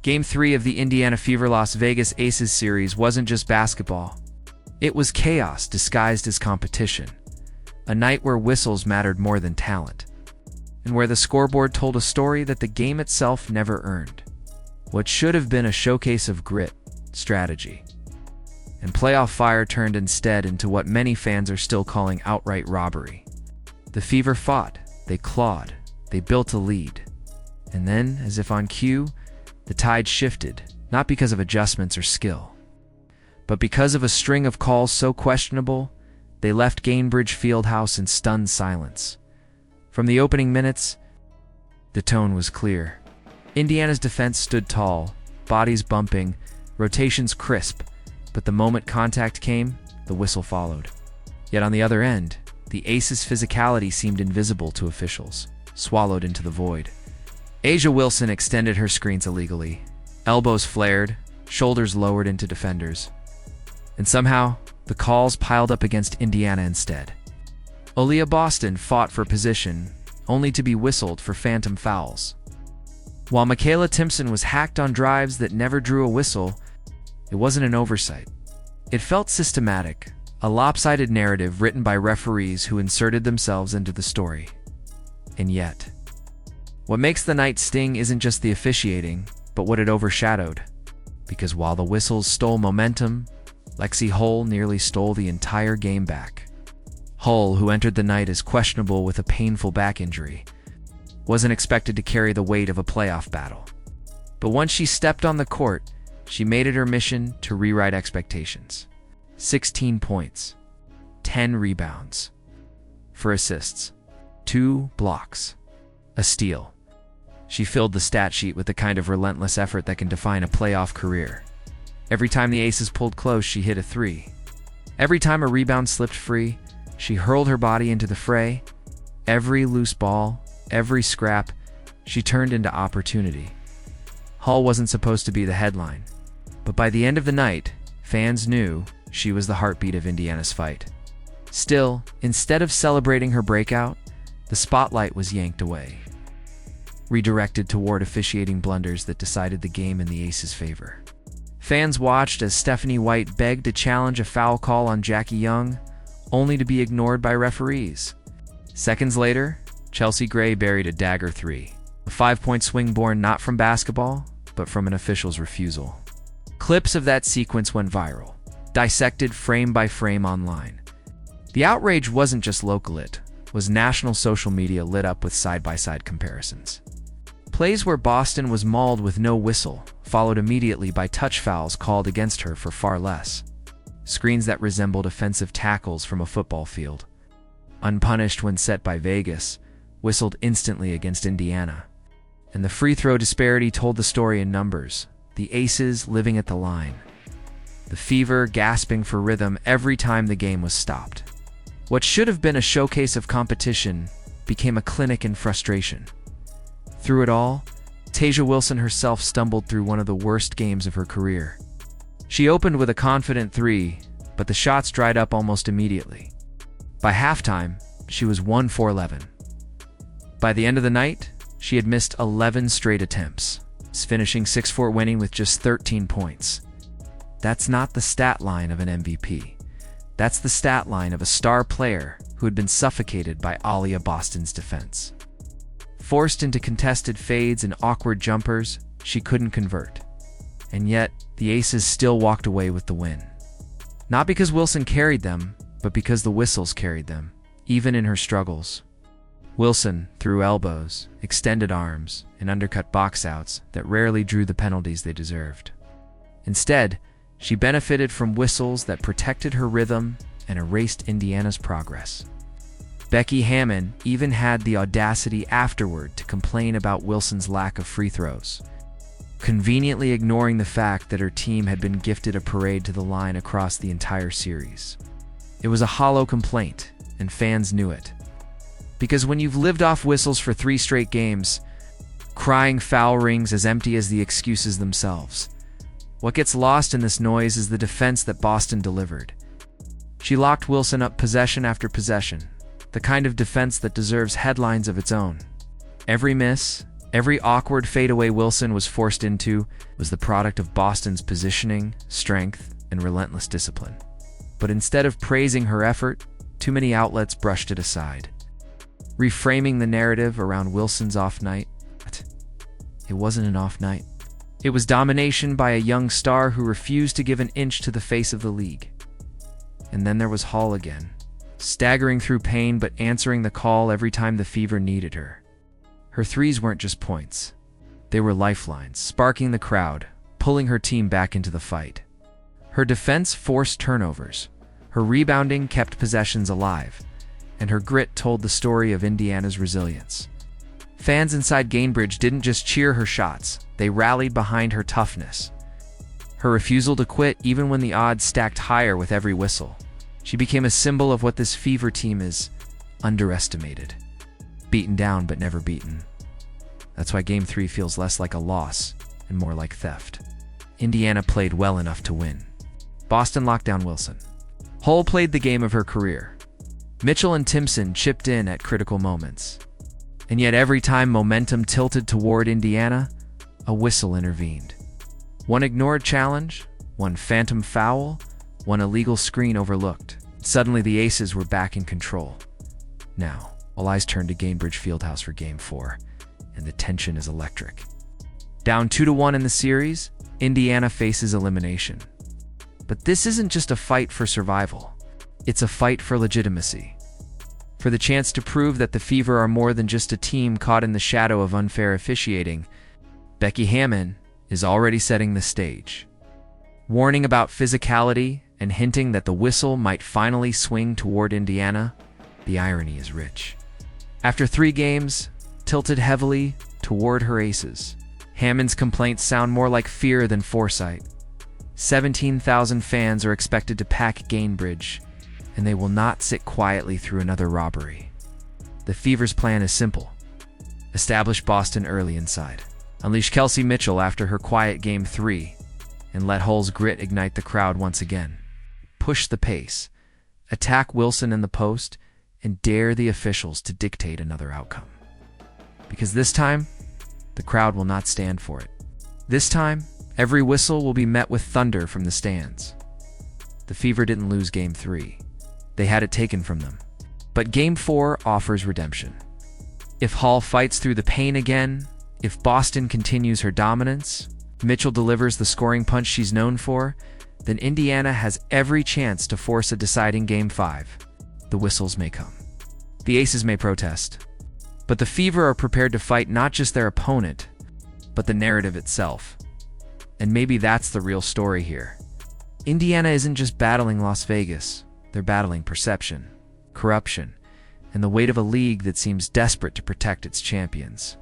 Game 3 of the Indiana Fever Las Vegas Aces series wasn't just basketball. It was chaos disguised as competition. A night where whistles mattered more than talent, and where the scoreboard told a story that the game itself never earned. What should have been a showcase of grit, strategy, and playoff fire turned instead into what many fans are still calling outright robbery. The Fever fought, they clawed, they built a lead. And then, as if on cue, the tide shifted, not because of adjustments or skill, but because of a string of calls so questionable, they left Gainbridge Fieldhouse in stunned silence. From the opening minutes, the tone was clear. Indiana's defense stood tall, bodies bumping, rotations crisp, but the moment contact came, the whistle followed. Yet on the other end, the Aces' physicality seemed invisible to officials, swallowed into the void. A'ja Wilson extended her screens illegally, elbows flared, shoulders lowered into defenders. And somehow, the calls piled up against Indiana instead. Aaliyah Boston fought for position, only to be whistled for phantom fouls. While Michaela Timpson was hacked on drives that never drew a whistle, it wasn't an oversight. It felt systematic, a lopsided narrative written by referees who inserted themselves into the story. And yet, what makes the night sting isn't just the officiating, but what it overshadowed. Because while the whistles stole momentum, Lexie Hull nearly stole the entire game back. Hull, who entered the night as questionable with a painful back injury, wasn't expected to carry the weight of a playoff battle. But once she stepped on the court, she made it her mission to rewrite expectations. 16 points, 10 rebounds, 4 assists, 2 blocks, a steal. She filled the stat sheet with the kind of relentless effort that can define a playoff career. Every time the Aces pulled close, she hit a 3. Every time a rebound slipped free, she hurled her body into the fray. Every loose ball, every scrap, she turned into opportunity. Hull wasn't supposed to be the headline, but by the end of the night, fans knew she was the heartbeat of Indiana's fight. Still, instead of celebrating her breakout, the spotlight was yanked away, redirected toward officiating blunders that decided the game in the Aces' favor. Fans watched as Stephanie White begged to challenge a foul call on Jackie Young, only to be ignored by referees. Seconds later, Chelsea Gray buried a dagger 3, a 5-point swing born not from basketball, but from an official's refusal. Clips of that sequence went viral, dissected frame by frame online. The outrage wasn't just local, it was national. Social media lit up with side-by-side comparisons. Plays where Boston was mauled with no whistle, followed immediately by touch fouls called against her for far less. Screens that resembled offensive tackles from a football field, unpunished when set by Vegas, whistled instantly against Indiana. And the free throw disparity told the story in numbers. The Aces living at the line, the Fever gasping for rhythm every time the game was stopped. What should have been a showcase of competition became a clinic in frustration. Through it all, A'ja Wilson herself stumbled through one of the worst games of her career. She opened with a confident 3, but the shots dried up almost immediately. By halftime, she was 1 for 11. By the end of the night, she had missed 11 straight attempts, finishing 6-4 winning with just 13 points. That's not the stat line of an MVP. That's the stat line of a star player who had been suffocated by Aaliyah Boston's defense. Forced into contested fades and awkward jumpers, she couldn't convert. And yet, the Aces still walked away with the win. Not because Wilson carried them, but because the whistles carried them, even in her struggles. Wilson threw elbows, extended arms, and undercut box-outs that rarely drew the penalties they deserved. Instead, she benefited from whistles that protected her rhythm and erased Indiana's progress. Becky Hammon even had the audacity afterward to complain about Wilson's lack of free throws, conveniently ignoring the fact that her team had been gifted a parade to the line across the entire series. It was a hollow complaint, and fans knew it. Because when you've lived off whistles for 3 straight games, crying foul rings as empty as the excuses themselves, what gets lost in this noise is the defense that Boston delivered. She locked Wilson up possession after possession, the kind of defense that deserves headlines of its own. Every miss, Every awkward fadeaway Wilson was forced into was the product of Boston's positioning, strength, and relentless discipline. But instead of praising her effort, too many outlets brushed it aside, reframing the narrative around Wilson's off night. It wasn't an off night. It was domination by a young star who refused to give an inch to the face of the league. And then there was Hall again, staggering through pain but answering the call every time the Fever needed her. Her threes weren't just points. They were lifelines, sparking the crowd, pulling her team back into the fight. Her defense forced turnovers. Her rebounding kept possessions alive, and her grit told the story of Indiana's resilience. Fans inside Gainbridge didn't just cheer her shots, they rallied behind her toughness. Her refusal to quit even when the odds stacked higher with every whistle. She became a symbol of what this Fever team is: underestimated. Beaten down but never beaten. That's why Game 3 feels less like a loss and more like theft. Indiana played well enough to win. Boston locked down Wilson. Hull played the game of her career. Mitchell and Timpson chipped in at critical moments. And yet every time momentum tilted toward Indiana, a whistle intervened. One ignored challenge, one phantom foul, one illegal screen overlooked. Suddenly the Aces were back in control. Now, all eyes turned to Gainbridge Fieldhouse for Game 4, and the tension is electric. Down 2-1 in the series, Indiana faces elimination. But this isn't just a fight for survival. It's a fight for legitimacy. For the chance to prove that the Fever are more than just a team caught in the shadow of unfair officiating. Becky Hammon is already setting the stage, warning about physicality and hinting that the whistle might finally swing toward Indiana. The irony is rich. After 3 games, tilted heavily toward her Aces, Hammon's complaints sound more like fear than foresight. 17,000 fans are expected to pack Gainbridge, and they will not sit quietly through another robbery. The Fever's plan is simple. Establish Boston early inside. Unleash Kelsey Mitchell after her quiet Game 3, and let Hull's grit ignite the crowd once again. Push the pace. Attack Wilson in the post, and dare the officials to dictate another outcome. Because this time, the crowd will not stand for it. This time, every whistle will be met with thunder from the stands. The Fever didn't lose Game 3. They had it taken from them. But Game 4 offers redemption. If Hull fights through the pain again, if Boston continues her dominance, Mitchell delivers the scoring punch she's known for, then Indiana has every chance to force a deciding Game 5. The whistles may come. The Aces may protest. But the Fever are prepared to fight not just their opponent, but the narrative itself. And maybe that's the real story here. Indiana isn't just battling Las Vegas. They're battling perception, corruption, and the weight of a league that seems desperate to protect its champions.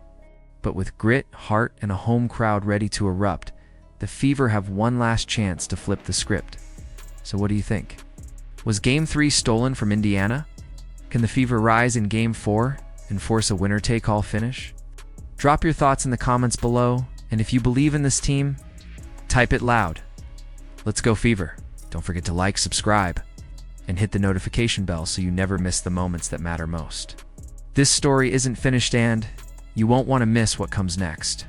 But with grit, heart, and a home crowd ready to erupt, the Fever have one last chance to flip the script. So what do you think? Was Game 3 stolen from Indiana? Can the Fever rise in Game 4 and force a winner-take-all finish? Drop your thoughts in the comments below, and if you believe in this team, type it loud. Let's go Fever. Don't forget to like, subscribe, and hit the notification bell so you never miss the moments that matter most. This story isn't finished, and you won't want to miss what comes next.